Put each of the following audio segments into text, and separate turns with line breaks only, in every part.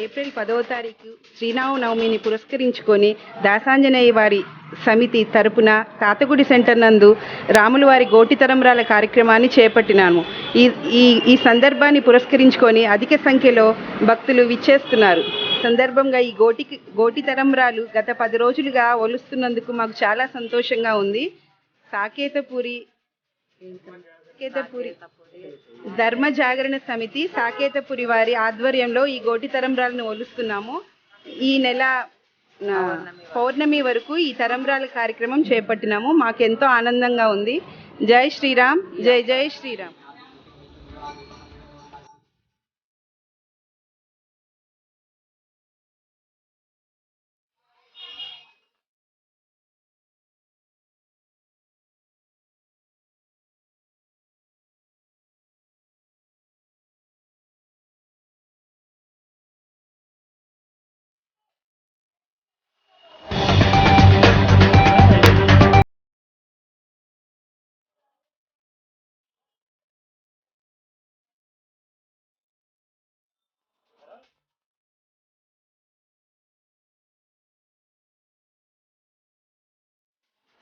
April 10వ తారీఖు శ్రీరామనవమిని పురస్కరించుకొని దాసాంజనేయ వారి సమితి తరపున తాతగుడి సెంటర్ నందు రాముల వారి గోటి తరంబ్రాల కార్యక్రమాన్ని చేపట్టినాము. ఈ సందర్భాన్ని పురస్కరించుకొని అధిక సంఖ్యలో భక్తులు విచ్చేస్తున్నారు. సందర్భంగా ఈ గోటి తరంబ్రాలు గత 10 రోజులుగా ఒలుస్తున్నందుకు మాకు చాలా సంతోషంగా ఉంది. సాకేతపురి ధర్మ జాగరణ సమితి సాకేతపురి వారి ఆధ్వర్యంలో ఈ గోటి తరంబ్రాలను ఒలుస్తున్నాము. ఈ నెల పౌర్ణమి వరకు ఈ తరంబ్రాల కార్యక్రమం చేపట్టినాము. మాకెంతో ఆనందంగా ఉంది. జై శ్రీరామ్, జై జై శ్రీరామ్.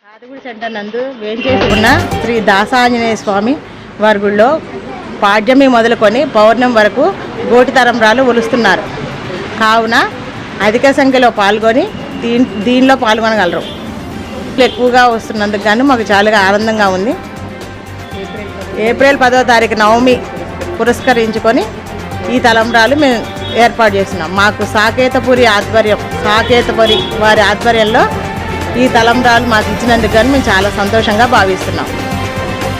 తాతగుడి సెంటర్ నందు వేంచేసి ఉన్న శ్రీ దాసాంజనేయ స్వామి వారి గుడిలో పాడ్యమి మొదలుకొని పౌర్ణమి వరకు గోటి తరంబ్రాలు ఒలుస్తున్నారు. కావున అధిక సంఖ్యలో పాల్గొని దీనిలో పాల్గొనగలరు. ఎక్కువగా వస్తున్నందుకు కానీ మాకు చాలా ఆనందంగా ఉంది. ఏప్రిల్ 10వ తారీఖు నవమి పురస్కరించుకొని ఈ తలంబ్రాలు మేము ఏర్పాటు చేస్తున్నాం. మాకు సాకేతపురి వారి ఆధ్వర్యంలో ఈ తలంబ్రాలు మాకు ఇచ్చినందుకు కానీ మేము చాలా సంతోషంగా భావిస్తున్నాం.